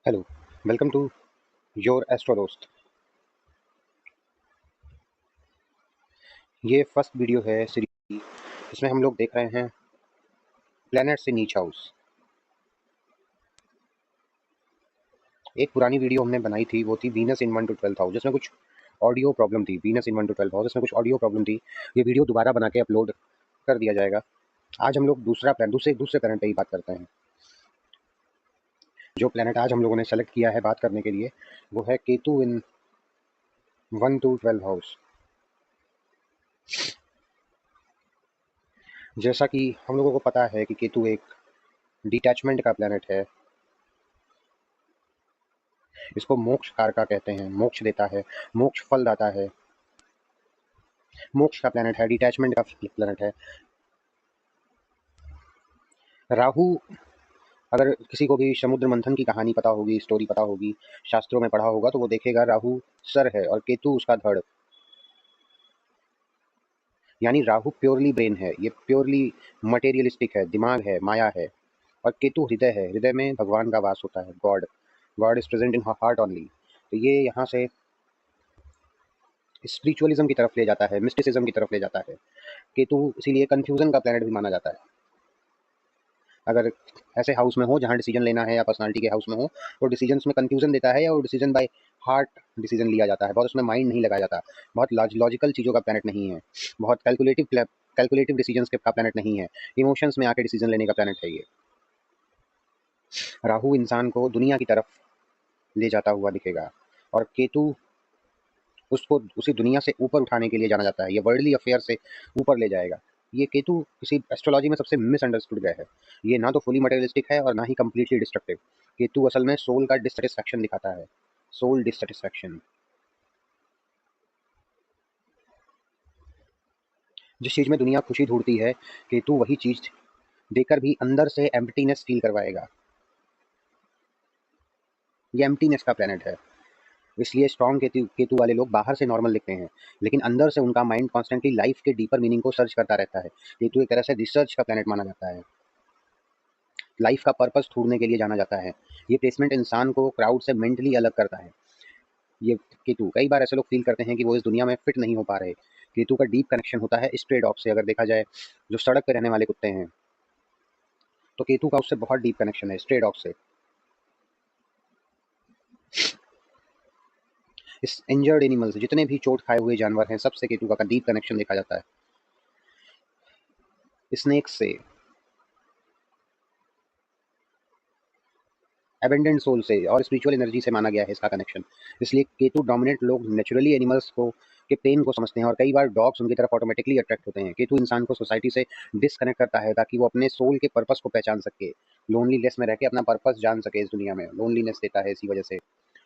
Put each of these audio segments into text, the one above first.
Hello, welcome to your astro दोस्त। ये first video है सीरीज की। इसमें हम लोग देख रहे हैं प्लैनेट से नीच हाउस। एक पुरानी वीडियो हमने बनाई थी, वो थी Venus in 1 to 12th house, जिसमें कुछ ऑडियो प्रॉब्लम थी। Venus in 1 to 12th house, इसमें कुछ ऑडियो प्रॉब्लम थी। ये वीडियो दोबारा बना के अपलोड कर दिया जाएगा। आज हम लोग दूसरा प्लान दूसरे दूसरे प्लैनेट पे ही बात करते हैं। जो प्लैनेट आज हम लोगों ने सेलेक्ट किया है बात करने के लिए, वो है केतु इन 1 to 12 हाउस। जैसा कि हम लोगों को पता है कि केतु एक डिटैचमेंट का प्लैनेट है। इसको मोक्ष कारका कहते हैं, मोक्ष देता है, मोक्ष फल दाता है, मोक्ष का प्लैनेट है, डिटैचमेंट का प्लैनेट है। राहु, अगर किसी को भी समुद्र मंथन की कहानी पता होगी, स्टोरी पता होगी, शास्त्रों में पढ़ा होगा, तो वो देखेगा राहु सर है और केतु उसका धड़। यानी राहु प्योरली ब्रेन है, ये प्योरली मटेरियलिस्टिक है, दिमाग है, माया है। और केतु हृदय है, हृदय में भगवान का वास होता है, God. God is present in heart only. तो ये यहाँ से स्पिरिचुअलिज्म की तरफ ले जाता है, मिस्टिसिज्म की तरफ ले जाता है। केतु इसीलिए कंफ्यूजन का प्लैनेट भी माना जाता है। अगर ऐसे हाउस में हो जहाँ डिसीजन लेना है, या पर्सनालिटी के हाउस में हो, तो डिसीजंस में कंफ्यूजन देता है, या वो डिसीजन बाय हार्ट डिसीजन लिया जाता है, बहुत उसमें माइंड नहीं लगाया जाता, बहुत लॉजिकल चीज़ों का प्लैनेट नहीं है, बहुत कैलकुलेटिव डिसीजंस का प्लैनेट नहीं है, इमोशंस में आके डिसीजन लेने का प्लैनेट है ये। राहु इंसान को दुनिया की तरफ ले जाता हुआ दिखेगा, और केतु उसको उसी दुनिया से ऊपर उठाने के लिए जाना जाता है, ये वर्ल्डली अफेयर से ऊपर ले जाएगा। ये केतु किसी एस्ट्रोलॉजी में सबसे मिसअंडरस्टूड गया है। ये ना तो फुली मटेरियलिस्टिक है और ना ही कंप्लीटली डिस्ट्रक्टिव। केतु असल में सोल का डिससेटिस्फैक्शन दिखाता है, सोल डिससेटिस्फैक्शन। जिस चीज़ में दुनिया खुशी ढूंढती है, केतु वही चीज़ देकर भी अंदर से एम्प्टीनेस फील करवाएगा। ये एम्प्टीनेस का प्लैनेट है, इसलिए स्ट्रॉन्ग केतु केतु वाले लोग बाहर से नॉर्मल दिखते हैं, लेकिन अंदर से उनका माइंड कॉन्स्टेंटली लाइफ के डीपर मीनिंग को सर्च करता रहता है। केतु एक तरह से रिसर्च का प्लैनेट माना जाता है, लाइफ का पर्पस ढूंढने के लिए जाना जाता है। ये प्लेसमेंट इंसान को क्राउड से मेंटली अलग करता है। ये केतु, कई बार ऐसे लोग फील करते हैं कि वो इस दुनिया में फिट नहीं हो पा रहे। केतु का डीप कनेक्शन होता है स्ट्रे डॉग से। अगर देखा जाए, जो सड़क पे रहने वाले कुत्ते हैं, तो केतु का उससे बहुत डीप कनेक्शन है, स्ट्रे डॉग से। इस इंजर्ड एनिमल्स, जितने भी चोट खाए हुए जानवर हैं, सबसे केतु का डीप कनेक्शन देखा जाता है। स्नेक से, एबेंडेंट सोल से और स्पिरिचुअल एनर्जी से माना गया है इसका कनेक्शन। इसलिए केतु डोमिनेट लोग नेचुरली एनिमल्स को के पेन को समझते हैं, और कई बार डॉग्स उनकी तरफ ऑटोमेटिकली अट्रैक्ट होते हैं। केतु इंसान को सोसाइटी से डिसकनेक्ट करता है, ताकि वो अपने सोल के पर्पस को पहचान सके, लोनलीनेस में रह के अपना पर्पस जान सके। इस दुनिया में लोनलीनेस देता है इसी वजह से,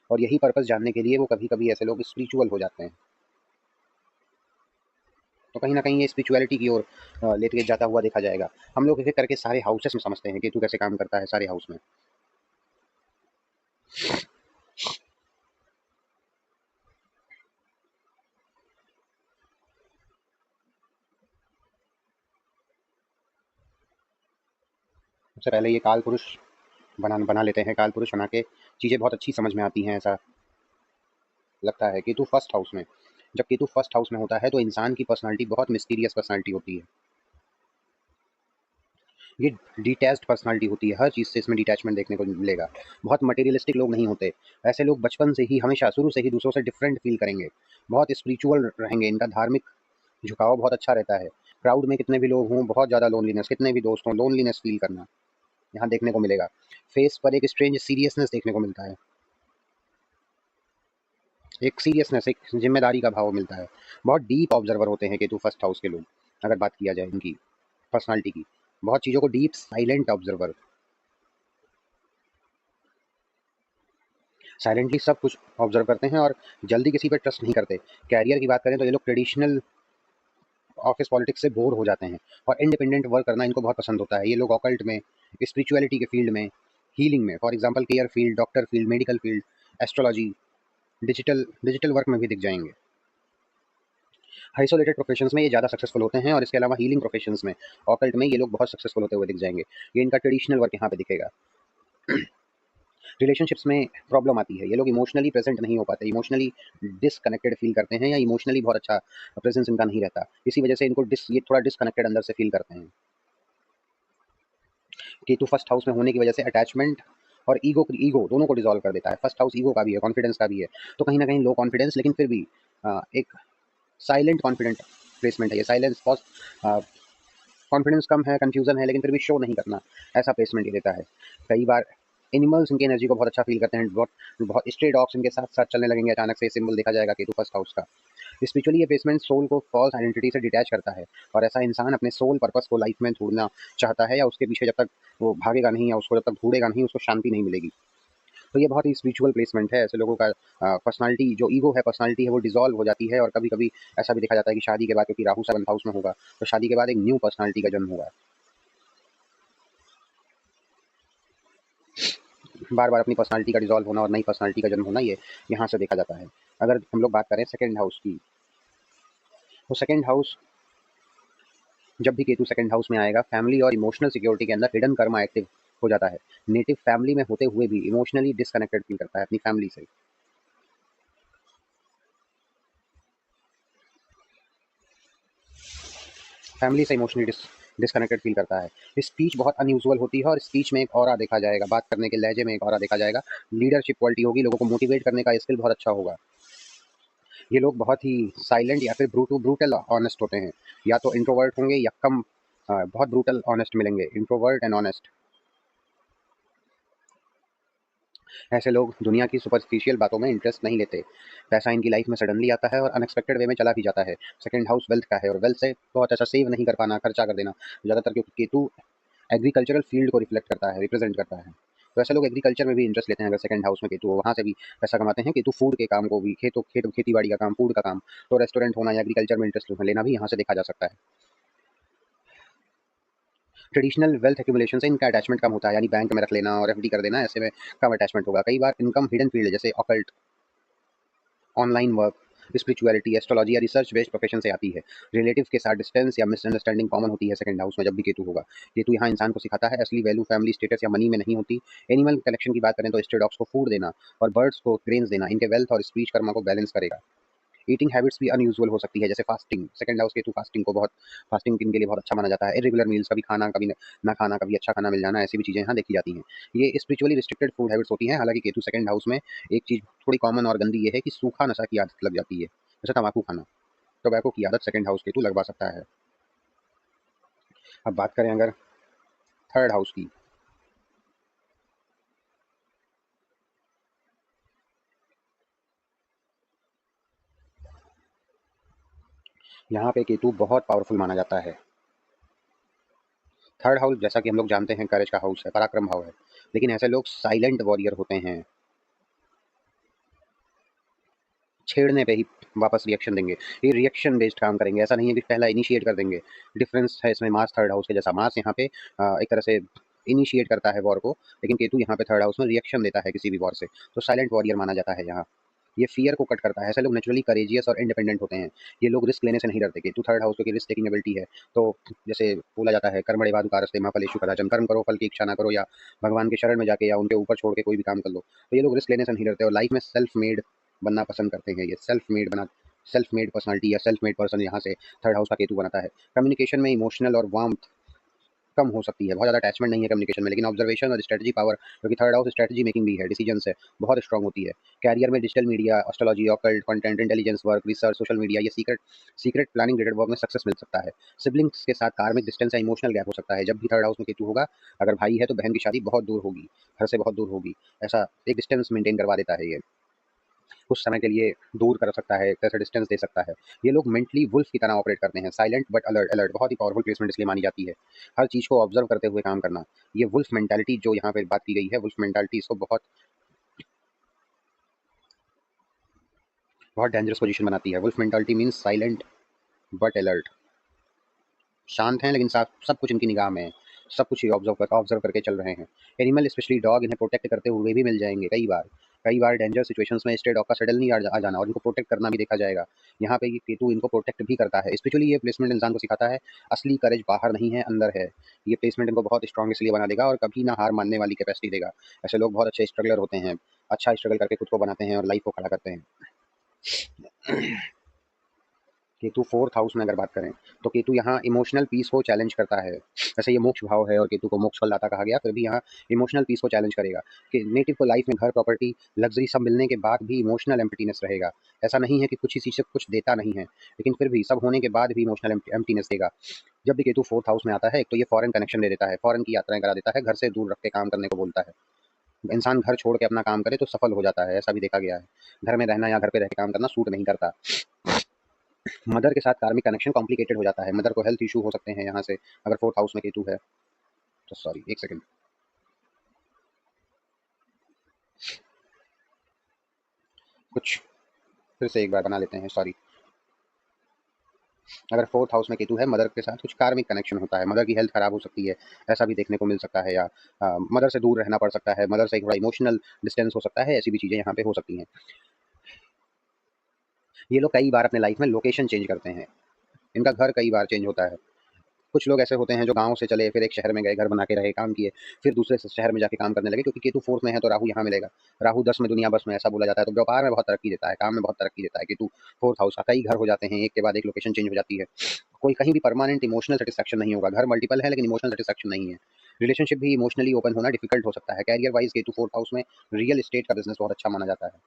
और यही पर्पस जानने के लिए वो कभी कभी ऐसे लोग स्पिरिचुअल हो जाते हैं। तो कहीं ना कहीं ये स्पिरिचुअलिटी की ओर लेके जाता हुआ देखा जाएगा। हम लोग एक एक करके सारे हाउसेस में समझते हैं केतु कैसे काम करता है सारे हाउस में। सबसे पहले ये काल पुरुष बना लेते हैं। काल पुरुष बना के चीज़ें बहुत अच्छी समझ में आती हैं, ऐसा लगता है। केतु फर्स्ट हाउस में, जब केतु फर्स्ट हाउस में होता है, तो इंसान की पर्सनालिटी बहुत मिस्टीरियस पर्सनालिटी होती है। ये डिटैच्ड पर्सनालिटी होती है, हर चीज़ से इसमें डिटैचमेंट देखने को मिलेगा। बहुत मटेरियलिस्टिक लोग नहीं होते। ऐसे लोग बचपन से ही, हमेशा शुरू से ही दूसरों से डिफरेंट फील करेंगे, बहुत स्पिरिचुअल रहेंगे, इनका धार्मिक झुकाव बहुत अच्छा रहता है। क्राउड में कितने भी लोग हों, बहुत ज़्यादा लोनलीनेस, कितने भी दोस्त हों, लोनलीनेस फील करना यहाँ देखने को मिलेगा। फेस पर एक स्ट्रेंज सीरियसनेस देखने को मिलता है, एक सीरियसनेस, एक जिम्मेदारी का भाव मिलता है। बहुत डीप ऑब्जर्वर होते हैं केतु फर्स्ट हाउस के लोग। अगर बात किया जाए उनकी पर्सनालिटी की, बहुत चीज़ों को डीप साइलेंट ऑब्जर्वर, साइलेंटली सब कुछ ऑब्जर्व करते हैं, और जल्दी किसी पर ट्रस्ट नहीं करते। कैरियर की बात करें तो ये लोग ट्रेडिशनल ऑफिस पॉलिटिक्स से बोर हो जाते हैं, और इंडिपेंडेंट वर्क करना इनको बहुत पसंद होता है। ये लोग ऑकल्ट में, स्पिरिचुअलिटी के फील्ड में, हीलिंग में, for example care field, doctor field, medical field, astrology, digital digital work में भी दिख जाएंगे। आइसोलेटेड प्रोफेशंस में ये ज़्यादा सक्सेसफुल होते हैं, और इसके अलावा हीलिंग प्रोफेशंस में, ऑकल्ट में, ये लोग बहुत सक्सेसफुल होते हुए दिख जाएंगे। ये इनका ट्रेडिशनल वर्क यहाँ पे दिखेगा। रिलेशनशिप्स में प्रॉब्लम आती है, ये लोग इमोशनली प्रेजेंट नहीं हो पाते, इमोशनली डिसकनेक्टेड फील करते हैं या इमोशनली बहुत अच्छा प्रेजेंस इनका नहीं रहता, इसी वजह से इनको ये थोड़ा डिसकनेक्टेड अंदर से फील करते हैं। केतु फर्स्ट हाउस में होने की वजह से अटैचमेंट और ईगो दोनों को डिसॉल्व कर देता है। फर्स्ट हाउस ईगो का भी है, कॉन्फिडेंस का भी है, तो कहीं ना कहीं लो कॉन्फिडेंस, लेकिन फिर भी एक साइलेंट कॉन्फिडेंट प्लेसमेंट है ये। साइलेंस कॉन्फिडेंस कम है, कंफ्यूजन है, लेकिन फिर भी शो नहीं करना, ऐसा प्लेसमेंट ये देता है। कई बार एनिमल्स इनकी एनर्जी को बहुत अच्छा फील करते हैं, बहुत बहुत स्ट्रे डॉग्स इनके साथ साथ चलने लगेंगे अचानक से, सिंबल देखा जाएगा केतु फर्स्ट हाउस का। स्पिरिचुअली ये प्लेसमेंट सोल को फॉल्स आइडेंटिटी से डिटैच करता है, और ऐसा इंसान अपने सोल पर्पस को लाइफ में ढूंढना चाहता है, या उसके पीछे जब तक वो भागेगा नहीं या उसको जब तक ढूंढेगा नहीं, उसको शांति नहीं मिलेगी। तो ये बहुत ही स्पिरिचुअल प्लेसमेंट है। ऐसे लोगों का पर्सनालिटी जो ईगो है, पर्सनालिटी है, वो डिसॉल्व हो जाती है, और कभी कभी ऐसा भी देखा जाता है कि शादी के बाद, क्योंकि राहु 7th हाउस में होगा, तो शादी के बाद एक न्यू पर्सनालिटी का जन्म होगा। बार बार अपनी पर्सनालिटी का डिसॉल्व होना और नई पर्सनालिटी का जन्म होना, ये यहाँ से देखा जाता है। अगर हम लोग बात करें सेकंड हाउस की, तो सेकंड हाउस, जब भी केतु सेकंड हाउस में आएगा, फैमिली और इमोशनल सिक्योरिटी के अंदर हिडन कर्मा एक्टिव हो जाता है। नेटिव फैमिली में होते हुए भी इमोशनली डिसकनेक्टेड फील करता है अपनी फैमिली से। फैमिली से इमोशनली डिसकनेक्टेड फील करता है। स्पीच बहुत अनयूजुअल होती है, और स्पीच में एक ऑरा देखा जाएगा, बात करने के लहजे में एक ऑरा देखा जाएगा। लीडरशिप क्वालिटी होगी, लोगों को मोटिवेट करने का स्किल बहुत अच्छा होगा। ये लोग बहुत ही साइलेंट या फिर ब्रूटल ऑनेस्ट होते हैं, या तो इंट्रोवर्ट होंगे या कम बहुत ब्रूटल ऑनेस्ट मिलेंगे, इंट्रोवर्ट एंड ऑनेस्ट। ऐसे लोग दुनिया की सुपरफिशियल बातों में इंटरेस्ट नहीं लेते। पैसा इनकी लाइफ में सडनली आता है और अनएक्सपेक्टेड वे में चला भी जाता है। सेकंड हाउस वेल्थ का है, और वेल्थ से बहुत ऐसा सेव नहीं कर पाना, खर्चा कर देना ज़्यादातर, क्योंकि केतु एग्रीकल्चरल फील्ड को रिफ्लेक्ट करता है, रिप्रेजेंट करता है। तो ऐसे लोग एग्रीकल्चर में भी इंटरेस्ट लेते हैं, अगर सेकंड हाउस में केतु हो, वहाँ से भी पैसा कमाते हैं। केतु फूड के काम को भी, खेती बाड़ी का काम, फूड का काम, तो रेस्टोरेंट होना या एग्रीकल्चर में इंटरेस्ट लेना भी यहाँ से देखा जा सकता है। ट्रेडिशनल वेल्थ एक्यूमुलेशन से इनका अटैचमेंट कम होता है, यानी बैंक में रख लेना और एफडी कर देना, ऐसे में कम अटैचमेंट होगा। कई बार इनकम हिडन फील्ड जैसे occult, online work, spirituality, astrology या रिसर्च बेस्ड प्रोफेशन से आती है। रिलेटिव के साथ डिस्टेंस या मिसअंडरस्टैंडिंग कॉमन होती है सेकंड हाउस में जब भी केतु होगा। केतु यहाँ इंसान को सिखाता है असली वैल्यू फैमिली स्टेटस या मनी में नहीं होती। एनिमल कलेक्शन की बात करें तो स्ट्रे डॉग्स को फूड देना और बर्ड्स को ग्रेन्स देना इनके वेल्थ और स्पीच कर्मा को बैलेंस करेगा। ईटिंग हैबिट्स भी अनयूजुअल हो सकती है, जैसे fasting. Second house Ketu fasting को बहुत, फास्टिंग इनके लिए बहुत अच्छा माना जाता है। इरेगुलर मील्स, कभी खाना कभी ना खाना, कभी अच्छा खाना मिल जाना, ऐसी भी चीज़ें यहाँ देखी जाती हैं। ये स्पिरिचुअली रिस्ट्रिक्टेड फूड हैबिट्स होती हैं। हालांकि केतु सेकंड हाउस में एक चीज़ थोड़ी कॉमन और गंदी ये है कि सूखा नशा की आदत लग जाती है, जैसे तम्बाकू खाना। टोबैको की आदत सेकंड हाउस केतु लगवा सकता है। अब बात करें अगर थर्ड हाउस की, यहाँ पे केतु बहुत पावरफुल माना जाता है। थर्ड हाउस जैसा कि हम लोग जानते हैं करेज का हाउस है, पराक्रम भाव है, लेकिन ऐसे लोग साइलेंट वॉरियर होते हैं। छेड़ने पे ही वापस रिएक्शन देंगे, ये रिएक्शन बेस्ड काम करेंगे, ऐसा नहीं है कि पहला इनिशिएट कर देंगे। डिफरेंस है इसमें मार्स थर्ड हाउस के जैसा। मार्स यहाँ पे एक तरह से इनिशिएट करता है वॉर को, लेकिन केतु यहाँ पे थर्ड हाउस में रिएक्शन देता है किसी भी वॉर से, तो साइलेंट वॉरियर माना जाता है यहाँ। ये फियर को कट करता है। ऐसे लोग नेचुरली करेजियस और इंडिपेंडेंट होते हैं। ये लोग रिस्क लेने से नहीं डरते। केतु थर्ड हाउस की रिस्क टेकिंग एबिलिटी है, तो जैसे बोला जाता है कर्मणे बाधुकारस्ते मां फलेषु कदाचन, कर्म करो फल की इच्छा ना करो, या भगवान के शरण में जाके या उनके ऊपर छोड़ के कोई भी काम कर लो। तो ये लोग रिस्क लेने से नहीं डरते, और लाइफ में सेल्फ मेड बनना पसंद करते हैं। ये सेल्फ मेड पर्सनालिटी या सेल्फ मेड पर्सन यहाँ से थर्ड हाउस का केतु बनाता है। कम्युनिकेशन में इमोशनल और वार्मथ कम हो सकती है, बहुत ज़्यादा अटैचमेंट नहीं है कम्युनिकेशन में, लेकिन ऑब्जर्वेशन और स्ट्रेटजी पावर, क्योंकि थर्ड हाउस स्ट्रेटजी मेकिंग भी है, डिसीजन है, बहुत स्ट्रांग होती है। कैरियर में digital media, astrology, occult, content, intelligence work, research, social media, ये सीक्रेट प्लानिंग रिलेटेड वर्क में सक्सेस मिल सकता है। सिबलिंग्स के साथ कार्मिक डिस्टेंस या इमोशनल गैप हो सकता है, जब भी थर्ड हाउस में केतु होगा। अगर भाई है तो बहन की शादी बहुत दूर होगी, घर से बहुत दूर होगी, ऐसा एक डिस्टेंस मेंटेन करवा देता है ये। कुछ समय के लिए दूर कर सकता है, एक तरह से डिस्टेंस दे सकता है। ये लोग मेंटली वुल्फ की तरह ऑपरेट करते हैं, साइलेंट बट अलर्ट। अलर्ट बहुत ही पावरफुल प्लेसमेंट इसलिए मानी जाती है, हर चीज़ को ऑब्जर्व करते हुए काम करना। ये वुल्फ मेंटालिटी जो यहाँ पे बात की गई है, वुल्फ मेंटालिटी, इसको बहुत बहुत डेंजरस पोजीशन बनाती है। Wolf mentality means silent but alert, शांत हैं लेकिन सब कुछ इनकी निगाह में है, सब कुछ ऑब्जर्व करके चल रहे हैं। एनिमल स्पेशली डॉग इन्हें प्रोटेक्ट करते हुए भी मिल जाएंगे कई बार। कई बार डेंजर सिचुएशंस में स्ट्रे डॉग का सडनली आ जाना और इनको प्रोटेक्ट करना भी देखा जाएगा। यहाँ पे ये केतु इनको प्रोटेक्ट भी करता है। स्पिरिचुअली ये प्लेसमेंट इंसान को सिखाता है असली करेज बाहर नहीं है, अंदर है। ये प्लेसमेंट इनको बहुत स्ट्रांग इसलिए बना देगा और कभी ना हार मानने वाली कैपेसिटी देगा। ऐसे लोग बहुत अच्छे स्ट्रगलर होते हैं, अच्छा स्ट्रगल करके खुद को बनाते हैं और लाइफ को खड़ा करते हैं। केतु 4th हाउस में अगर बात करें तो केतु यहाँ इमोशनल पीस को चैलेंज करता है। वैसे ये मोक्ष भाव है और केतु को मोक्ष फलदाता कहा गया, फिर भी यहाँ इमोशनल पीस को चैलेंज करेगा कि नेटिव को लाइफ में घर, प्रॉपर्टी, लग्जरी सब मिलने के बाद भी इमोशनल एम्प्टीनेस रहेगा। ऐसा नहीं है कि कुछ ही चीज़ से कुछ देता नहीं है, लेकिन फिर भी सब होने के बाद भी इमोशनल एम्प्टीनेस देगा। जब भी केतु 4th हाउस में आता है, एक तो ये फॉरेन कनेक्शन दे देता है, फॉरेन की यात्राएं करा देता है, घर से दूर रख के काम करने को बोलता है। इंसान घर छोड़ के अपना काम करे तो सफल हो जाता है, ऐसा भी देखा गया है। घर में रहना या घर पे रह के काम करना सूट नहीं करता। मदर के साथ कार्मिक कनेक्शन कॉम्प्लिकेटेड हो जाता है। मदर को हेल्थ इशू हो सकते हैं यहाँ से, अगर 4th हाउस में केतु है तो। सॉरी, एक सेकंड। कुछ फिर से एक बार बना लेते हैं, सॉरी। अगर 4th हाउस में केतु है, मदर के साथ कुछ कार्मिक कनेक्शन होता है, मदर की हेल्थ खराब हो सकती है, ऐसा भी देखने को मिल सकता है। या मदर से दूर रहना पड़ सकता है, मदर से थोड़ा इमोशनल डिस्टेंस हो सकता है, ऐसी भी चीज़ें यहाँ पे हो सकती हैं। ये लोग कई बार अपने लाइफ में लोकेशन चेंज करते हैं, इनका घर कई बार चेंज होता है। कुछ लोग ऐसे होते हैं जो गाँव से चले, फिर एक शहर में गए, घर बना के रहे, काम किए, फिर दूसरे शहर में जाके काम करने लगे, क्योंकि केतु 4th में है तो राहु यहाँ मिलेगा। राहु 10 में, दुनिया बस में, ऐसा बोला जाता है। तो व्यापार में बहुत तरक्की देता है, काम में बहुत तरक्की देता है। केतु 4th हाउस का कई घर हो जाते हैं, एक के बाद एक लोकेशन चेंज हो जाती है। कोई कहीं भी परमानेंट इमोशनल सेटिस्फैक्शन नहीं होगा। घर मल्टीपल है लेकिन इमोशनल सेटिस्फैक्शन नहीं है। रिलेशनशिप भी इमोशनली ओपन होना डिफिकल्ट हो सकता है। Career wise Ketu 4th house में रियल एस्टेट का बिजनेस बहुत अच्छा माना जाता है।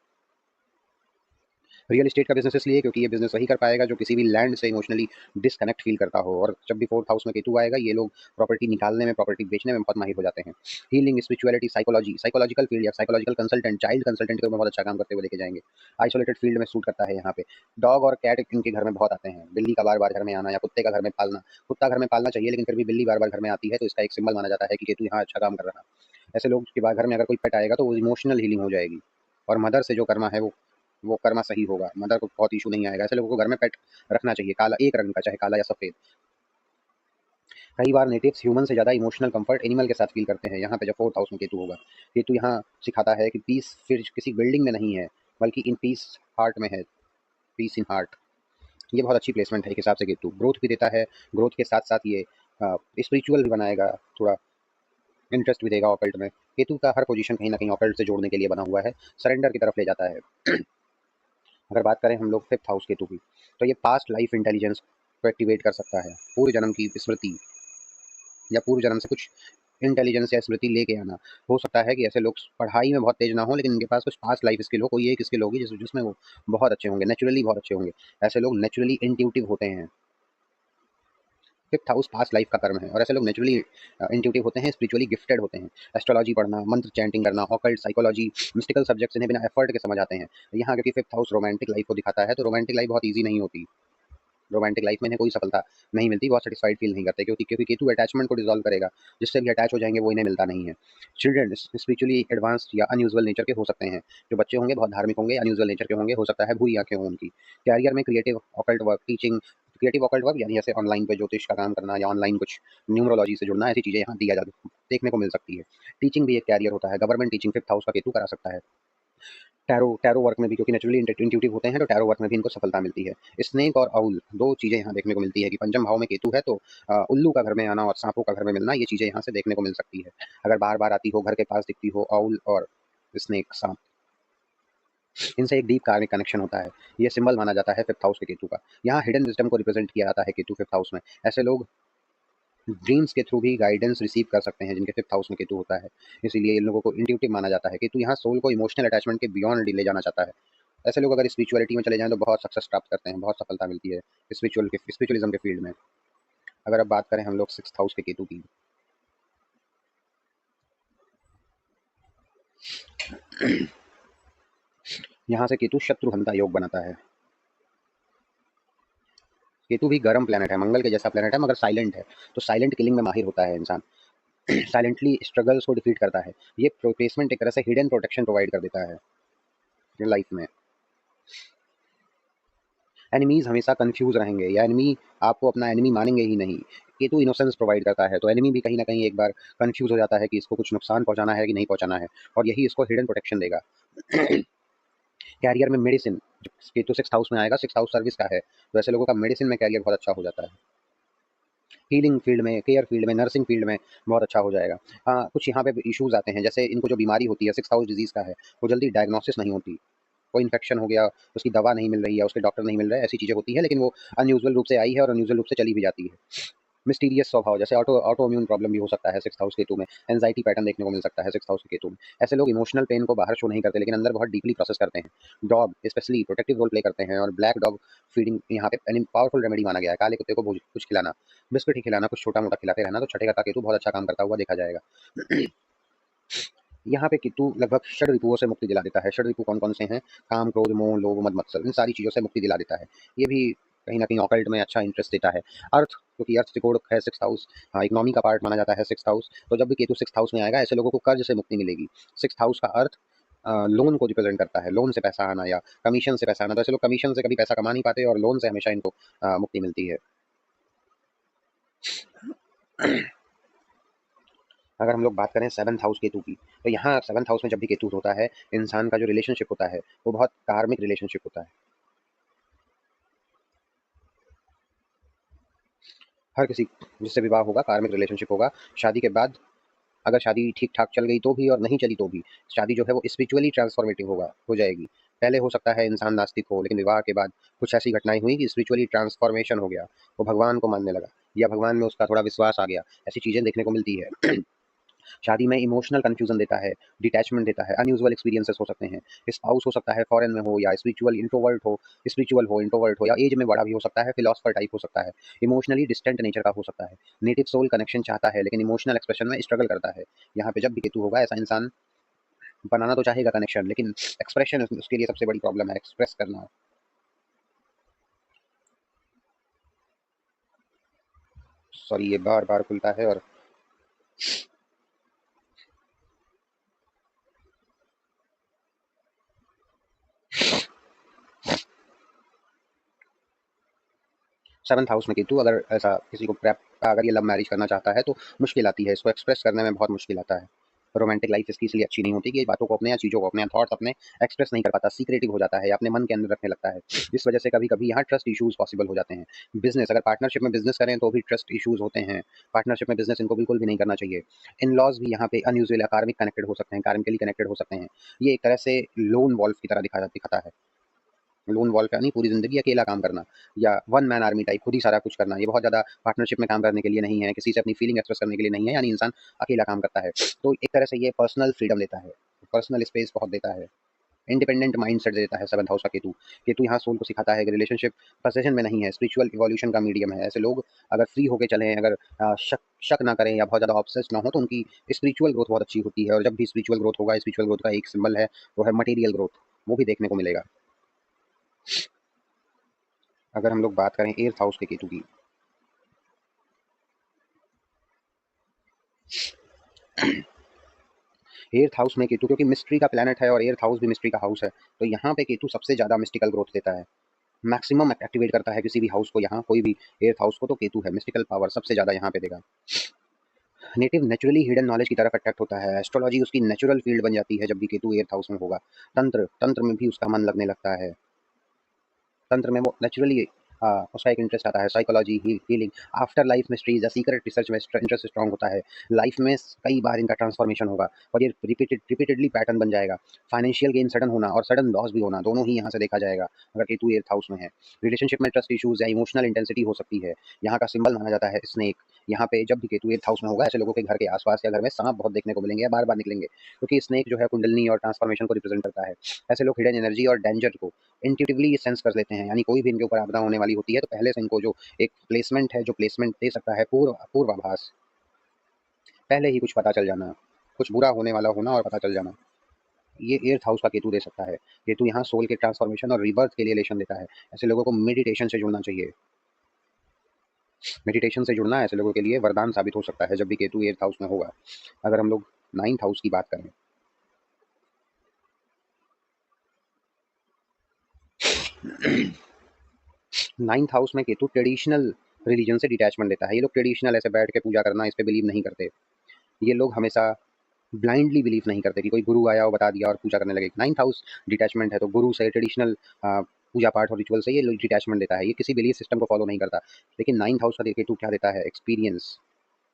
रियल एस्टेट का बिजनेस इसलिए क्योंकि ये बिजनेस वही कर पाएगा जो किसी भी लैंड से इमोशनली डिस्कनेक्ट फील करता हो। और जब भी 4th हाउस में केतु आएगा, ये लोग प्रॉपर्टी निकालने में, प्रॉपर्टी बेचने में बहुत माहिर हो जाते हैं। Healing, spirituality, psychology, psychological field या साइकोलॉजिकल कंसल्टेंट, चाइल्ड कंसल्टेंट के ऊपर बहुत अच्छा काम करते हुए देखे जाएंगे। आइसोलेटेड फील्ड में सूट करता है यहाँ पे। डॉग और कैट इनके घर में बहुत आते हैं। बिल्ली का बार बार घर में आना या कुत्ते का घर में पालना। कुत्ता घर में पालना चाहिए लेकिन फिर भी बिल्ली बार बार घर में आती है तो इसका एक सिंबल माना जाता है कि केतु यहाँ अच्छा काम कर रहा है। ऐसे लोग के बाद घर में अगर कोई पेट आएगा तो वो इमोशनल हीलिंग हो जाएगी और मदर से जो कर्मा है वो कर्मा सही होगा। मदर को बहुत इशू नहीं आएगा। ऐसे लोगों को घर में पेट रखना चाहिए, काला एक रंग का, चाहे काला या सफेद। कई बार नेटिव्स ह्यूमन से ज़्यादा इमोशनल कंफर्ट एनिमल के साथ फील करते हैं। यहाँ पे जब 4th हाउस में केतु होगा, केतु यहाँ सिखाता है कि पीस फिर किसी बिल्डिंग में नहीं है, बल्कि इन पीस हार्ट में है। पीस इन हार्ट, ये बहुत अच्छी प्लेसमेंट है एक हिसाब से। केतु ग्रोथ भी देता है, ग्रोथ के साथ साथ ये स्पिरिचुअल भी बनाएगा, थोड़ा इंटरेस्ट भी देगा ऑकल्ट में। केतु का हर पोजीशन कहीं ना कहीं ऑकल्ट से जोड़ने के लिए बना हुआ है, सरेंडर की तरफ ले जाता है। अगर बात करें हम लोग 5th हाउस केतु की, तो ये पास्ट लाइफ इंटेलिजेंस को एक्टिवेट कर सकता है। पूर्व जन्म की स्मृति या पूर्व जन्म से कुछ इंटेलिजेंस या स्मृति लेके आना। हो सकता है कि ऐसे लोग पढ़ाई में बहुत तेज ना हो लेकिन इनके पास कुछ पास्ट लाइफ स्किल हो, कोई एक स्किल होगी जिसमें वो बहुत अच्छे होंगे, नेचुरली बहुत अच्छे होंगे। ऐसे लोग नेचुरली इंट्यूटिव होते हैं। 5th हाउस पास्ट लाइफ का कर्म है और ऐसे लोग नेचुरली इंट्यूटिव होते हैं, स्पिरिचुअली गिफ्टेड होते हैं। एस्ट्रोलॉजी पढ़ना, मंत्र चैंटिंग करना, ऑकल्ट, साइकोलॉजी, मिस्टिकल सब्जेक्ट्स इन्हें बिना एफर्ट के समझ आते हैं। यहाँ क्योंकि 5th हाउस रोमांटिक लाइफ को दिखाता है तो रोमांटिक लाइफ बहुत ईजी नहीं होती। रोमांटिक लाइफ में इन्हें कोई सफलता नहीं मिलती, बहुत सेटिस्फाइड फील नहीं करते, क्योंकि क्योंकि केतु अटैचमेंट को डिसॉल्व करेगा। जिससे भी अटैच हो जाएंगे वो इन्हें मिलता नहीं है। चिल्ड्रन स्पिरिचुअली एडवांस्ड या अनयूजुअल नेचर के हो सकते हैं। जो बच्चे होंगे बहुत धार्मिक होंगे, अनयूजुअल नेचर के होंगे, हो सकता है भूरी आंखें हों उनकी। कैरियर में creative occult work, teaching, creative occult work यानी जैसे ऑनलाइन पे ज्योतिष का काम करना या ऑनलाइन कुछ न्यूमरोलॉजी से जुड़ना, ऐसी चीज़ें यहाँ दिया जा देखने को मिल सकती है। टीचिंग भी एक कैरियर होता है, गवर्नमेंट टीचिंग 5th हाउस का केतु करा सकता है। टैरो टैरो वर्क में भी क्योंकि नेचुरली इंट्यूटिव होते हैं तो टैरो वर्क में भी इनको सफलता मिलती है। स्नेक और आउल, दो चीज़ें यहाँ देखने को मिलती है कि पंचम भाव में केतु है तो उल्लू का घर में आना और सांपों का घर में मिलना, ये चीज़ें यहाँ से देखने को मिल सकती है। अगर बार बार आती हो, घर के पास दिखती हो आउल और स्नेक, सांप, इनसे एक डीप कार्मिक कनेक्शन होता है। ये सिंबल माना जाता है 5th हाउस के केतु का। यहाँ हिडन विजडम को रिप्रेजेंट किया जाता है केतु 5th हाउस में। ऐसे लोग ड्रीम्स के थ्रू भी गाइडेंस रिसीव कर सकते हैं जिनके 5th हाउस में केतु होता है। इसीलिए इन लोगों को इंट्यूटिव माना जाता है। केतु यहाँ सोल को इमोशनल अटैचमेंट के बियॉन्ड ले जाना चाहता है। ऐसे लोग अगर स्पिरिचुअलिटी में चले जाएँ तो बहुत सक्सेस प्राप्त करते हैं, बहुत सफलता मिलती है स्पिरिचुअलिज्म के फील्ड में। अगर अब बात करें हम लोग 6th हाउस के केतु की, यहाँ से केतु शत्रुहंता योग बनाता है। केतु भी गर्म प्लेनेट है, मंगल के जैसा प्लेनेट है मगर साइलेंट है, तो साइलेंट किलिंग में माहिर होता है इंसान। साइलेंटली स्ट्रगल्स को डिफीट करता है। ये प्लेसमेंट एक तरह से हिडन प्रोटेक्शन प्रोवाइड कर देता है लाइफ में। एनिमीज हमेशा कंफ्यूज रहेंगे या एनिमी आपको अपना एनिमी मानेंगे ही नहीं। केतु इनोसेंस प्रोवाइड करता है तो एनिमी भी कहीं ना कहीं एक बार कंफ्यूज हो जाता है कि इसको कुछ नुकसान पहुंचाना है कि नहीं पहुंचाना है, और यही इसको हिडन प्रोटेक्शन देगा। कैरियर में मेडिसिन, केतु 6th हाउस में आएगा, 6th हाउस सर्विस का है, तो ऐसे लोगों का मेडिसिन में कैरियर बहुत अच्छा हो जाता है। हीलिंग फील्ड में, केयर फील्ड में, नर्सिंग फील्ड में बहुत अच्छा हो जाएगा। हाँ, कुछ यहाँ पे इश्यूज़ आते हैं, जैसे इनको जो बीमारी होती है 6th हाउस डिज़ीज़ का है, वो जल्दी डायग्नोसिस नहीं होती। कोई इन्फेक्शन हो गया, उसकी दवा नहीं मिल रही है, उसके डॉक्टर नहीं मिल रहे हैं, ऐसी चीज़ें होती हैं, लेकिन वो अनयूजुअल रूप से आई है और अनयूजुअल रूप से चली भी जाती है। मिस्टीरियस स्वभाव, जैसे ऑटो इम्यून प्रॉब्लम भी हो सकता है 6th हाउस केतु में, एंग्जायटी पैटर्न देखने को मिल सकता है 6th हाउस के केतु में। ऐसे लोग इमोशनल पेन को बाहर शो नहीं करते, लेकिन अंदर बहुत डीपली प्रोसेस करते हैं। Dog specially protective role play करते हैं, और ब्लैक डॉग फीडिंग यहाँ पे यानी पावरफुल रेमेडी माना गया है। काले कुत्ते को कुछ खिलाना, बिस्किट ही खिलाना, कुछ छोटा मोटा खिलाते रहना, तो छठे घर का केतु बहुत अच्छा काम करता हुआ देखा जाएगा। यहाँ पे केतु लगभग षड रिपुओं से मुक्ति दिला देता है। षड रिपु कौन कौन से हैं? काम, क्रोध, मोह, लोभ, मद, मत्सर, इन सारी चीज़ों से मुक्ति दिला देता है। ये भी कहीं न कहीं ऑकल्ट में अच्छा इंटरेस्ट देता है। अर्थ, क्योंकि अर्थ त्रिकोण है 6th हाउस, हाँ, इकोनॉमी का पार्ट माना जाता है 6th हाउस, तो जब भी केतु 6th हाउस में आएगा, ऐसे लोगों को कर्ज से मुक्ति मिलेगी। 6th हाउस का अर्थ लोन को रिप्रेजेंट करता है, लोन से पैसा आना या कमीशन से पैसा आना, तो ऐसे लोग कमीशन से कभी पैसा कमा नहीं पाते और लोन से हमेशा इनको मुक्ति मिलती है। अगर हम लोग बात करें 7th हाउस केतु की, तो यहाँ 7th हाउस में जब भी केतु होता है, इंसान का जो रिलेशनशिप होता है, वो बहुत कार्मिक रिलेशनशिप होता है। हर किसी जिससे विवाह होगा, कार्मिक रिलेशनशिप होगा। शादी के बाद अगर शादी ठीक-ठाक चल गई तो भी और नहीं चली तो भी, शादी जो है वो स्पिरिचुअली ट्रांसफॉर्मेटिव हो जाएगी। पहले हो सकता है इंसान नास्तिक हो, लेकिन विवाह के बाद कुछ ऐसी घटनाएँ हुई कि स्पिरिचुअली ट्रांसफॉर्मेशन हो गया। वो भगवान को मानने लगा या भगवान में उसका थोड़ा विश्वास आ गया। ऐसी चीज़ें देखने को मिलती है। शादी में इमोशनल कन्फ्यूजन देता है, डिटैचमेंट देता है, अनयूजुअल एक्सपीरियंसेस हो सकते हैं। स्पाउस हो सकता है फॉरेन में हो या स्पिरिचुअल हो या एज में बड़ा भी हो सकता है, फिलॉसफर टाइप हो सकता है, इमोशनली डिस्टेंट नेचर का हो सकता है, नेटिव सोल कनेक्शन चाहता है लेकिन इमोशनल एक्सप्रेशन में स्ट्रगल करता है। यहाँ पे जब भी केतु होगा, ऐसा इंसान बनाना तो चाहेगा कनेक्शन, लेकिन एक्सप्रेशन उसके लिए सबसे बड़ी प्रॉब्लम है, एक्सप्रेस करना। सॉरी, ये बार बार खुलता है और 7th हाउस में केतु अगर ऐसा किसी को अगर ये लव मैरिज करना चाहता है, तो मुश्किल आती है, इसको एक्सप्रेस करने में बहुत मुश्किल आता है। रोमांटिक लाइफ इसकी इसलिए अच्छी नहीं होती कि ये बातों को अपने या चीज़ों को अपने थॉट्स अपने एक्सप्रेस नहीं कर पाता, सीक्रेटिव हो जाता है या अपने मन के अंदर रखने लगता है। इस वजह से कभी-कभी यहाँ ट्रस्ट इश्यूज़ पॉसिबल हो जाते हैं। बिज़नेस, अगर पार्टनरशिप में बिज़नेस करें तो भी ट्रस्ट इश्यूज़ होते हैं। पार्टनरशिप में बिज़नेस इनको बिल्कुल भी नहीं करना चाहिए। इन-लॉज़ भी यहाँ पे अनयूजुअल या कार्मिक कनेक्टेड हो सकते हैं, कार्मिकली कनेक्टेड हो सकते हैं। ये एक तरह से लोन वॉल्फ की तरह दिखाता है। लोन वॉल्फ यानी पूरी ज़िंदगी अकेला काम करना या वन मैन आर्मी टाइप खुद ही सारा कुछ करना। ये बहुत ज़्यादा पार्टनरशिप में काम करने के लिए नहीं है, किसी से अपनी फीलिंग एक्सप्रेस करने के लिए नहीं है, यानी इंसान अकेला काम करता है। तो एक तरह से ये पर्सनल फ्रीडम देता है, पर्सनल स्पेस बहुत देता है, इंडिपेंडेंट माइंडसेट देता है 7th हाउस का केतु। केतु यहाँ सोल को सिखाता है कि रिलेशनशिप पोसेशन में नहीं है, स्पिरिचुअल इवोल्यूशन का मीडियम है। ऐसे लोग अगर फ्री होके चलें, अगर शक शक ना करें या बहुत ज़्यादा ऑब्सेस्ड ना हो, तो उनकी स्पिरिचुअल ग्रोथ बहुत अच्छी होती है, और जब भी स्पिरिचुअल ग्रोथ होगा, स्पिरिचुअल ग्रोथ का एक सिंबल है, वो है मटेरियल ग्रोथ, वो भी देखने को मिलेगा। अगर हम लोग बात करें 8th हाउस के केतु की, 8th हाउस में केतु क्योंकि मिस्ट्री का प्लैनेट है और 8th हाउस भी मिस्ट्री का हाउस है, तो यहाँ पे केतु सबसे ज़्यादा मिस्टिकल ग्रोथ देता है। मैक्सिमम एक्टिवेट करता है किसी भी हाउस को, यहाँ कोई भी 8th हाउस को, तो केतु है। मिस्टिकल पावर सबसे ज़्यादा यहाँ पे देगा। नेटिव नेचुरली हिडन नॉलेज की तरफ अट्रैक्ट होता है। एस्ट्रोलॉजी उसकी नेचुरल फील्ड बन जाती है जब भी केतु 8th हाउस में होगा। तंत्र तंत्र में भी उसका मन लगने लगता है। तंत्र में वो नेचुरली उसका एक इंटरेस्ट आता है। Psychology, healing, after life mysteries या सीक्रेट रिसर्च में इंटरेस्ट स्ट्रॉन्ग होता है। लाइफ में कई बार इनका ट्रांसफॉर्मेशन होगा और ये रिपीटेडली पैटर्न बन जाएगा। फाइनेंशियल गेन सडन होना और सडन लॉस भी होना, दोनों ही यहाँ से देखा जाएगा अगर केतु 8th हाउस में है। रिलेशनशिप में ट्रस्ट इश्यूज या इमोशनल इंटेंसिटी हो सकती है। यहाँ का सिंबल माना जाता है स्नेक। यहाँ पे जब भी केतु 8th हाउस में होगा, ऐसे लोगों के घर के आसपास या घर में सांप बहुत देखने को मिलेंगे या बार बार निकलेंगे, क्योंकि स्नेक जो है कुंडलनी और ट्रांसफॉर्मेशन को रिप्रेजेंट करता है। ऐसे लोग हिडन एनर्जी और डेंजर को इंट्यूटिवली ये सेंस कर लेते हैं, यानी कोई भी इनके ऊपर आपदा होने वाली होती है, तो पहले से इनको जो एक प्लेसमेंट है, जो प्लेसमेंट दे सकता है पूर्वाभास, पहले ही कुछ पता चल जाना, कुछ बुरा होने वाला होना और पता चल जाना, ये 8th हाउस का केतु दे सकता है। केतु यहाँ सोल के ट्रांसफॉर्मेशन और रीबर्थ के लिए लेशन देता है। ऐसे लोगों को मेडिटेशन से जुड़ना चाहिए। मेडिटेशन से जुड़ना ऐसे लोगों के लिए वरदान साबित हो सकता है जब भी केतु 8th हाउस में होगा। अगर हम लोग 9th हाउस की बात करें, 9th हाउस में केतु ट्रेडिशनल रिलीजन से डिटैचमेंट देता है। ये लोग ट्रेडिशनल ऐसे बैठ के पूजा करना, इस पे बिलीव नहीं करते। ये लोग हमेशा ब्लाइंडली बिलीव नहीं करते कि कोई गुरु आया और बता दिया और पूजा करने लगे। 9th हाउस डिटैचमेंट है, तो गुरु से ट्रेडिशनल पूजा पाठ और रिचुअल से ये डिटैचमेंट देता है, ये किसी बिलीफ सिस्टम को फॉलो नहीं करता। लेकिन 9th हाउस का केतु क्या देता है? एक्सपीरियंस।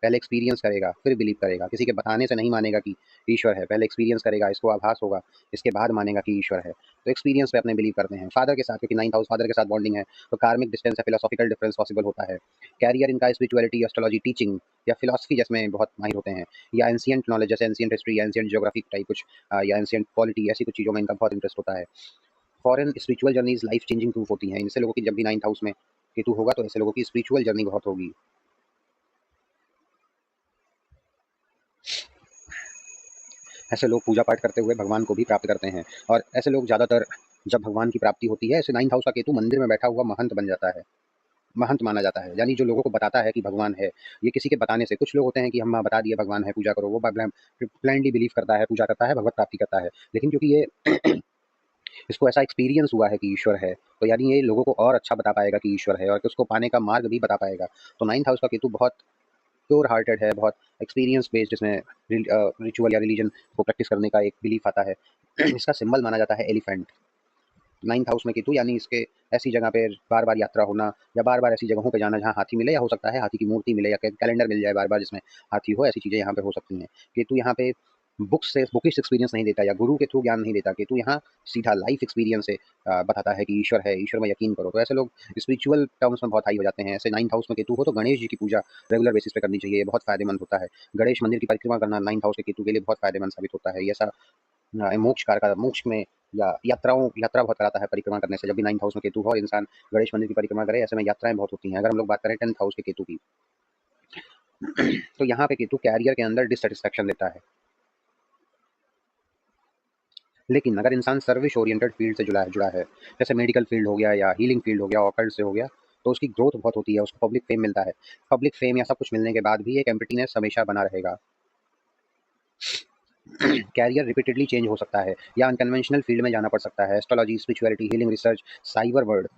पहले एक्सपीरियंस करेगा, फिर बिलीव करेगा। किसी के बताने से नहीं मानेगा कि ईश्वर है, पहले एक्सपीरियंस करेगा, इसको आभास होगा, इसके बाद मानेगा कि ईश्वर है। तो एक्सपीरियंस पे अपने बिलीव करते हैं। फादर के साथ, क्योंकि 9th हाउस फादर के साथ बॉन्डिंग है, तो कार्मिक डिस्टेंस या फिलोसॉफिकल डिफरेंस पॉसिबल होता है। कैरियर इनका स्पिरिचुअलिटी, एस्ट्रोलॉजी, टीचिंग या फिलॉसफी जिसमें बहुत माहिर होते हैं, या एंशिएंट नॉलेज जैसे एंशिएंट हिस्ट्री या एंशिएंट ज्योग्राफी टाइप कुछ, या एंशिएंट पॉलिटी, ऐसी कुछ चीज़ों में इनका बहुत इंटरेस्ट होता है। Foreign spiritual journeys life changing proof होती हैं। इनसे लोगों की जब भी 9th हाउस में केतु होगा तो ऐसे लोगों की स्पिरिचुअल जर्नी बहुत होगी। ऐसे लोग पूजा पाठ करते हुए भगवान को भी प्राप्त करते हैं, और ऐसे लोग ज़्यादातर जब भगवान की प्राप्ति होती है, ऐसे 9th हाउस का केतु मंदिर में बैठा हुआ महंत बन जाता है। महंत माना जाता है, यानी जो लोगों को बताता है कि भगवान है। ये किसी के बताने से, कुछ लोग होते हैं कि हम बता दिए भगवान है, पूजा करो, वो ब्लाइंडली बिलीव करता है, पूजा करता है, भगवत प्राप्ति करता है। लेकिन क्योंकि ये इसको ऐसा एक्सपीरियंस हुआ है कि ईश्वर है, तो यानी ये लोगों को और अच्छा बता पाएगा कि ईश्वर है, और उसको पाने का मार्ग भी बता पाएगा। तो 9th हाउस का केतु बहुत प्योर हार्टेड है, बहुत एक्सपीरियंस बेस्ड, जिसमें रिचुअल या रिलीजन को प्रैक्टिस करने का एक बिलीफ आता है। इसका सिंबल माना जाता है एलिफेंट। 9th हाउस में केतु, यानी इसके ऐसी जगह पे बार बार यात्रा होना, या बार बार ऐसी जगहों पे जाना जहाँ हाथी मिले, या हो सकता है हाथी की मूर्ति मिले, या कैलेंडर मिल जाए बार बार जिसमें हाथी हो, ऐसी चीज़ें यहाँ पे हो सकती हैं। केतु यहाँ पे बुक्स से बुकिश एक्सपीरियंस नहीं देता, या गुरु के थ्रू ज्ञान नहीं देता। केतु यहाँ सीधा लाइफ एक्सपीरियंस से बताता है कि ईश्वर है, ईश्वर में यकीन करो। तो ऐसे लोग स्पिरिचुअल टर्म्स में बहुत हाई हो जाते हैं। ऐसे 9th हाउस में केतु हो तो गणेश जी की पूजा रेगुलर बेसिस पे करनी चाहिए, ये बहुत फायदेमंद होता है। गणेश मंदिर की परिक्रमा करना 9th हाउस के केतु के लिए बहुत फायदेमंद साबित होता है। ये ऐसा मोक्ष कार का, मोक्ष में या यात्रा बहुत कराता है परिक्रमा करने से। जब भी 9th हाउस में केतु हो और इंसान गणेश मंदिर की परिक्रमा करे, ऐसे में यात्राएं बहुत होती हैं। अगर हम लोग बात करें 10th हाउस के केतु की, तो यहाँ पे केतु कैरियर के अंदर डिससेटिस्फैक्शन देता है। लेकिन अगर इंसान सर्विस ओरिएंटेड फील्ड से जुड़ा है, जैसे मेडिकल फील्ड हो गया, या हीलिंग फील्ड हो गया, ऑकल्ट से हो गया, तो उसकी ग्रोथ बहुत होती है, उसको पब्लिक फेम मिलता है। पब्लिक फेम या सब कुछ मिलने के बाद भी एक एम्प्टीनेस हमेशा बना रहेगा। कैरियर रिपीटेडली चेंज हो सकता है, या अनकन्वेंशनल फील्ड में जाना पड़ सकता है। Astrology, spirituality, healing research, cyber world,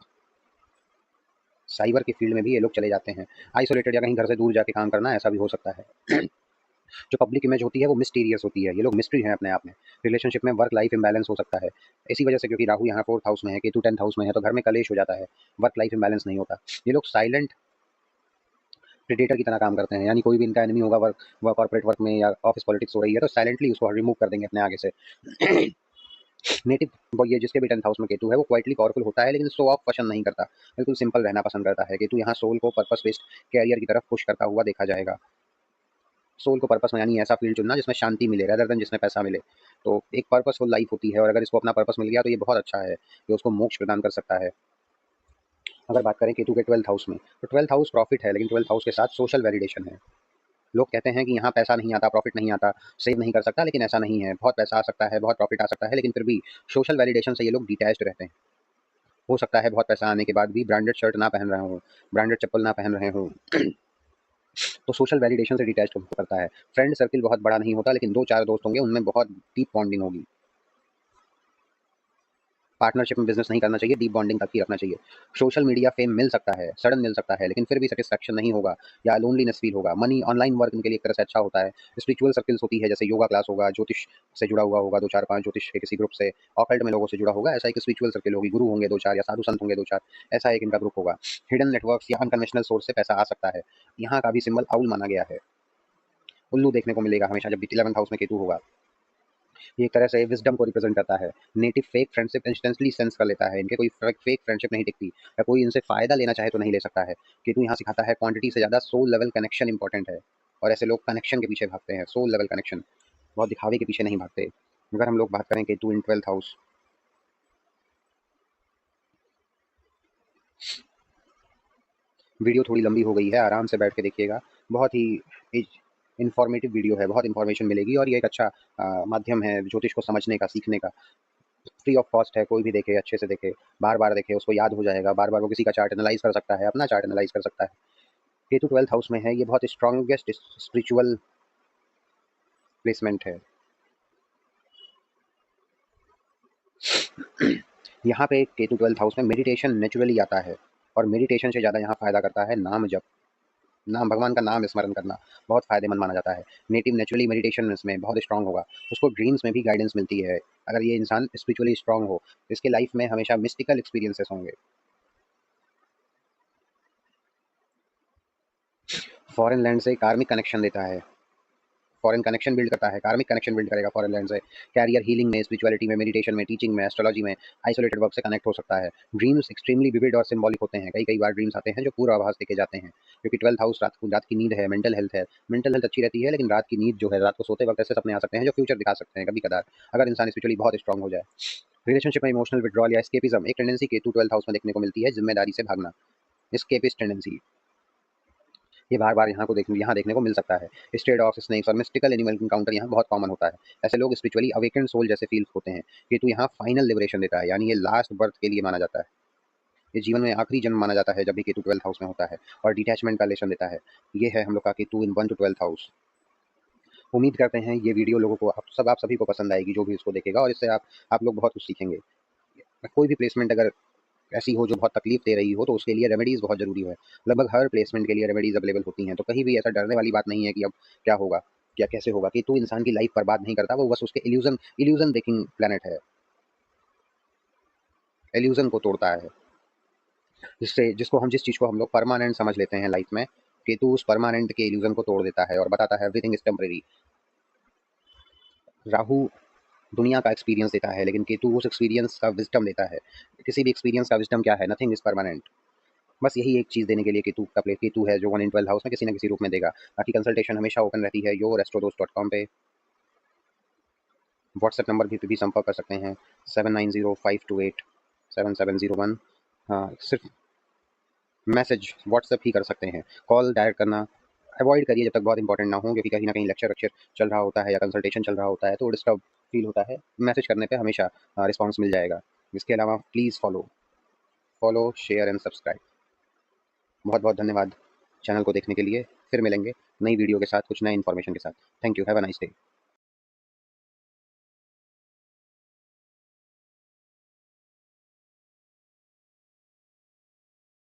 cyber के फील्ड में भी ये लोग चले जाते हैं। आइसोलेटेड या कहीं घर से दूर जाके काम करना, ऐसा भी हो सकता है। जो पब्लिक इमेज होती है वो मिस्टीरियस होती है, ये लोग मिस्ट्री हैं अपने आप में। रिलेशनशिप में वर्क लाइफ इम्बैलेंस हो सकता है, इसी वजह से, क्योंकि राहु यहाँ 4th हाउस में है, केतु 10th हाउस में है, तो घर में कलेश हो जाता है, वर्क लाइफ इम्बैलेंस नहीं होता। ये लोग साइलेंट प्रेडेटर की तरह काम करते हैं, यानी कोई भी इनका एनिमी होगा वर्क कॉर्पोरेट वर्क में, या ऑफिस पॉलिटिक्स हो रही है, तो साइलेंटली उसको रिमूव कर देंगे अपने आगे से। नेटिव, वो ये जिसके भी 10th हाउस में केतु है वो क्वाइटली पावरफुल होता है, लेकिन शो ऑफ पसंद नहीं करता, बिल्कुल सिंपल रहना पसंद करता है। केतु यहाँ सोल को पर्पस बेस्ड कैरियर की तरफ पुश करता हुआ देखा जाएगा। सोल को पर्पस में, यानी ऐसा फील्ड चुनना जिसमें शांति मिले रेदर देन जिसमें पैसा मिले। तो एक पर्पसफुल लाइफ होती है, और अगर इसको अपना पर्पस मिल गया तो ये बहुत अच्छा है, ये उसको मोक्ष प्रदान कर सकता है। अगर बात करें केतु के 12th हाउस में, तो 12th हाउस प्रॉफिट है, लेकिन 12th हाउस के साथ सोशल वैलिडेशन है। लोग कहते हैं कि यहाँ पैसा नहीं आता, प्रॉफिट नहीं आता, सेव नहीं कर सकता, लेकिन ऐसा नहीं है। बहुत पैसा आ सकता है, बहुत प्रॉफिट आ सकता है, लेकिन फिर भी सोशल वैलिडेशन से ये लोग डिटैच्ड रहते हैं। हो सकता है बहुत पैसा आने के बाद भी ब्रांडेड शर्ट ना पहन रहे हो, ब्रांडेड चप्पल ना पहन रहे हो, तो सोशल वैलिडेशन से डिटैच करता है। फ्रेंड सर्किल बहुत बड़ा नहीं होता, लेकिन 2-4 दोस्त होंगे, उनमें बहुत डीप बॉन्डिंग होगी। पार्टनरशिप में बिजनेस नहीं करना चाहिए, डीप बॉन्डिंग तक ही रखना चाहिए। सोशल मीडिया फेम मिल सकता है, सडन मिल सकता है, लेकिन फिर भी सेटिस्फैक्शन नहीं होगा, या लोनलीनेस फील होगा। मनी, ऑनलाइन वर्क इनके लिए एक तरह से अच्छा होता है। स्पिरिचुअल सर्किल्स होती है, जैसे योगा क्लास होगा, ज्योतिष से जुड़ा हुआ होगा, 2-4-5 ज्योतिष के किसी ग्रुप से, ऑकल्ट में लोगों से जुड़ा होगा, ऐसा एक स्पिरिचुअल सर्किल होगी। गुरु होंगे 2-4, या साधु संत होंगे 2-4, ऐसा एक इनका ग्रुप होगा। हिडन नेटवर्क्स या अनकन्वेंशनल सोर्स से पैसा आ सकता है। यहाँ का भी सिंबल आउल माना गया है। उल्लू देखने को मिलेगा हमेशा जब भी 11th हाउस में केतु होगा। ये एक तरह से विजडम को रिप्रेजेंट करता है। Native fake friendship instantly sense कर लेता है, इनके कोई फेक फ्रेंडशिप नहीं दिखती, या कोई इनसे फ़ायदा लेना चाहे तो नहीं ले सकता है। केतु यहाँ सिखाता है क्वांटिटी से ज़्यादा सोल लेवल कनेक्शन इंपॉर्टेंट है, और ऐसे लोग कनेक्शन के पीछे भागते हैं, सोल लेवल कनेक्शन, बहुत दिखावे के पीछे नहीं भागते। अगर हम लोग बात करें केतु इन 12th हाउस, वीडियो थोड़ी लंबी हो गई है, आराम से बैठ के देखिएगा। बहुत ही इन्फॉर्मेटिव वीडियो है, बहुत इन्फॉर्मेशन मिलेगी, और ये एक अच्छा माध्यम है ज्योतिष को समझने का, सीखने का। फ्री ऑफ कॉस्ट है, कोई भी देखे, अच्छे से देखे, बार-बार देखे, उसको याद हो जाएगा, बार-बार वो किसी का चार्ट एनालाइज़ कर सकता है, अपना चार्ट एनालाइज़ कर सकता है। केतु 12th हाउस में है, ये बहुत स्ट्रॉन्गेस्ट स्पिरिचुअल प्लेसमेंट है। यहाँ पे केतु 12th हाउस में मेडिटेशन नेचुरली आता है, और मेडिटेशन से ज़्यादा यहाँ फ़ायदा करता है नाम जप। नाम भगवान का नाम स्मरण करना बहुत फ़ायदेमंद माना जाता है। नेटिव नेचुरली मेडिटेशन इसमें बहुत स्ट्रॉन्ग होगा, उसको ड्रीम्स में भी गाइडेंस मिलती है। अगर ये इंसान स्पिरिचुअली स्ट्रॉन्ग हो, तो इसके लाइफ में हमेशा मिस्टिकल एक्सपीरियंसेस होंगे। फॉरेन लैंड से कार्मिक कनेक्शन देता है, फॉरेन कनेक्शन बिल्ड करता है, कार्मिक कनेक्शन बिल्ड करेगा फॉरेन लैंड से। कैरियर हीलिंग में, स्पिरिचुअलिटी में, मेडिटेशन में, टीचिंग में, एस्ट्रोलॉजी में, आइसोलेटेड वर्क से कनेक्ट हो सकता है। ड्रीम्स एक्सट्रीमली विविड और सिंबॉलिक होते हैं, कई कई बार ड्रीम्स आते हैं जो पूर्व आभास देके जाते हैं, क्योंकि 12th हाउस रात की नींद है, मेंटल हेल्थ है। मेंटल हेल्थ अच्छी रहती है, लेकिन रात की नींद जो है, रात को सोते वक्त ऐसे सपने आ सकते हैं जो फ्यूचर दिखा सकते हैं कभी कदार, अगर इंसान स्पिरिचुअली बहुत स्ट्रॉन्ग हो जाए। रिलेशनशिप में इमोशनल विड्रॉल या एस्केपिज्म एक टेंडेंसी केतु 12th हाउस में देखने को मिलती है, जिम्मेदारी से भागना, एस्केपिस्ट टेंडेंसी, ये बार-बार यहाँ देखने को मिल सकता है। स्ट्रे डॉग्स, स्नेक्स और मिस्टिकल एनिमल एनकाउंटर यहाँ बहुत कॉमन होता है। ऐसे लोग स्पिरिचुअली अवेकेन्ड सोल जैसे फील होते हैं। केतु यहाँ फाइनल लिबरेशन देता है, यानी ये लास्ट बर्थ के लिए माना जाता है। ये जीवन में आखिरी जन्म माना जाता है जब भी केतु 12th हाउस में होता है, और डिटैचमेंट का लेसन देता है। ये है हम लोग का केतु इन 1 to 12th हाउस। उम्मीद करते हैं ये वीडियो लोगों को आप सभी को पसंद आएगी, जो भी इसको देखेगा, और इससे आप लोग बहुत कुछ सीखेंगे। कोई भी प्लेसमेंट अगर ऐसी हो जो बहुत तकलीफ दे रही हो, तो उसके लिए रेमेडीज़ बहुत ज़रूरी है। लगभग हर प्लेसमेंट के लिए रेमेडीज़ अवेलेबल होती हैं, तो कहीं भी ऐसा डरने वाली बात नहीं है कि अब क्या होगा या कैसे होगा। केतु इंसान की लाइफ बर्बाद नहीं करता, वो बस उसके इल्यूज़न ब्रेकिंग प्लैनेट है, इल्यूज़न को तोड़ता है। जिस चीज़ को हम लोग परमानेंट समझ लेते हैं लाइफ में, केतु उस परमानेंट के इल्यूज़न को तोड़ देता है और बताता है एवरीथिंग इज़ टेम्परेरी। राहु दुनिया का एक्सपीरियंस देता है, लेकिन केतु उस एक्सपीरियंस का विज़डम देता है। किसी भी एक्सपीरियंस का विज़डम क्या है? Nothing is permanent. बस यही एक चीज़ देने के लिए केतु है, जो 1 in 12 हाउस में किसी न किसी रूप में देगा। बाकी कंसल्टेशन हमेशा ओपन रहती है yourastrodos.com पे। व्हाट्सएप नंबर भी संपर्क कर सकते हैं 7905287701। हाँ, सिर्फ मैसेज व्हाट्सएप ही कर सकते हैं, कॉल डायरेक्ट करना अवॉइड करिए जब तक बहुत इंपॉर्टेंट ना हो, क्योंकि कहीं ना कहीं लेक्चर वेक्चर चल रहा होता है या कंसल्टेशन चल रहा होता है, तो डिस्टर्ब फील होता है। मैसेज करने पे हमेशा रिस्पॉन्स मिल जाएगा। इसके अलावा please follow share and subscribe. बहुत बहुत धन्यवाद चैनल को देखने के लिए। फिर मिलेंगे नई वीडियो के साथ, कुछ नए इन्फॉर्मेशन के साथ। Thank you, have a nice day.